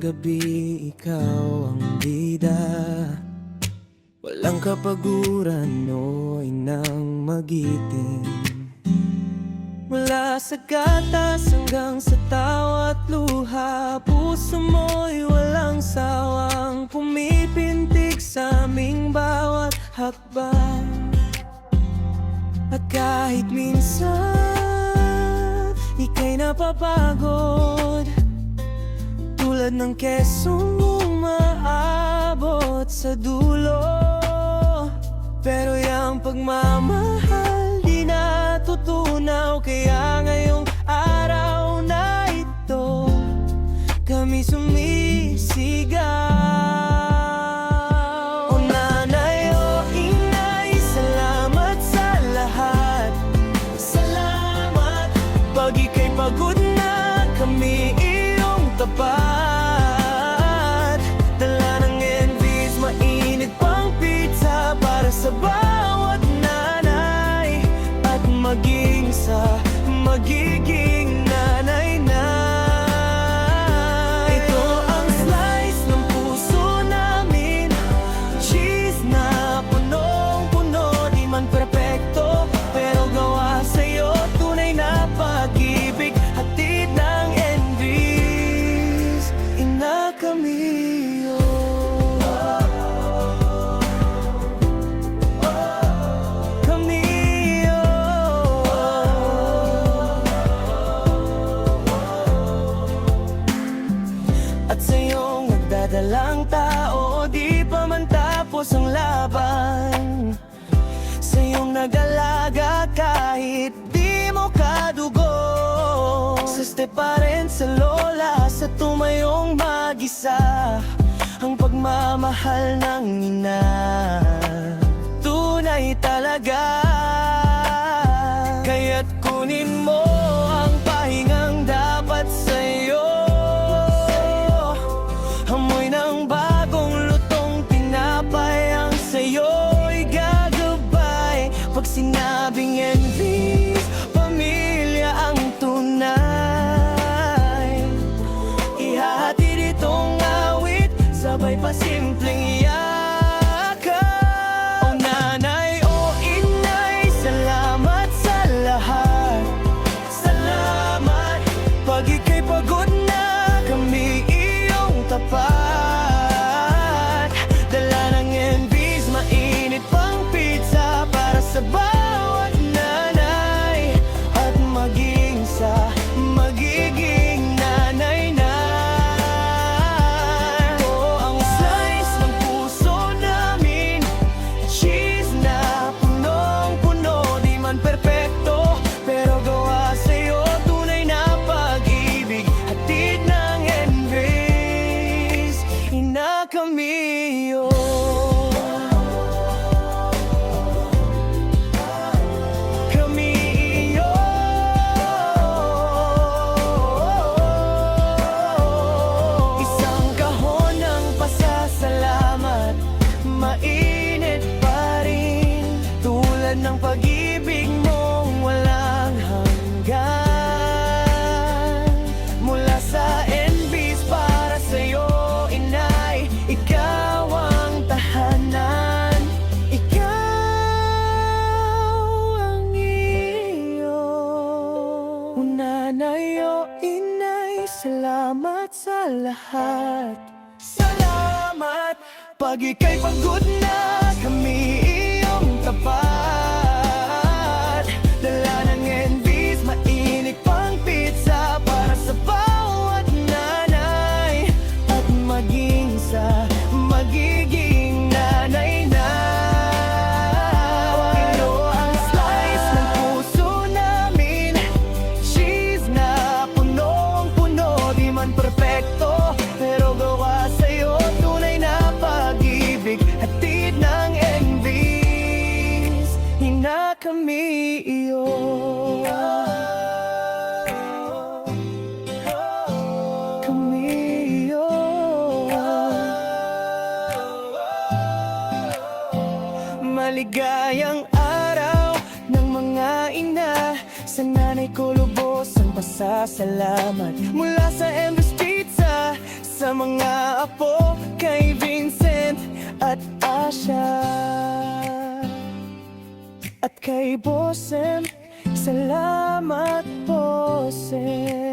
gabi ikaw ang bida. Walang kapaguran o inang magiting. Mula sa gatas hanggang sa tawa at luha, puso mo'y walang sawang pumipintig sa aming bawat hakbang. At kahit minsan ika'y napapagod, tulad ng kesong umaabot sa dulo. Pero yung pagmamahal di natutunaw, kaya ngayong araw na ito kami sumisigaw. O nanay, o inay, salamat sa lahat. Salamat. Pag ika'y pagod na, kami iyong tapat. Dala ng envies, mainit pang pizza para sa bawat nanay, at maging sa magiging nanay na. Ito ang slice ng puso namin, cheese na punong-puno. Di man perpekto, pero gawa sa'yo tunay na pag-ibig, hatid ng envies. Ina Camillo, at sa iyong nagdadalang tao, di pa man tapos ang laban. Sa iyong nag-alaga kahit di mo kadugo, sa step pa rin sa lola, sa tumayong mag-isa, ang pagmamahal ng ina tunay talaga. Kaya't kunin mo ang pahingang dapat sa'yo, amoy ng bagong lutong tinapay ang sa'yo'y gagabay. Pag sinabing envies, pamilya ang tunay. Ihahatid itong awit, sabay pa simpleng yakap. O nanay, o inay, salamat sa lahat. Salamat. Pag ika'y pagod na, kami iyong tapat. Dala ng envies, mainit pang pizza para sa bawat nanay, at maging sa magiging nanay na. Ito ang slice ng puso namin, cheese na punong-puno. Di man perpekto, pero gawa sa'yo tunay na pag-ibig, hatid ng envies. Ina Camillo, kami iyo. Isang kahon ng pasasalamat, mainit pa rin, tulad ng pag-ibig mong walang hanggan. Mula sa envies para sa'yo, inay, ikaw ang tahanan. Ikaw ang iyo. O nanay, o inay, salamat sa lahat. Salamat. Pag ika'y pagod na, kami iyong tapat. Dala ng envies, mainit pang pizza para sa bawat nanay, at maging sa magiging nanay na. Ito ang slice ng puso namin, cheese na punong-puno. Di man perpekto, pero gawa sa'yo tunay na pag-ibig, hatid ng envies. Ina Camillo, Camillo. Maligayang araw ng mga ina, sa nanay ko lubos ang pasasalamat. Mula sa Embes Pizza sa sa mga apo, kay Vincent at Asha. At kay Bossem, salamat Bossem.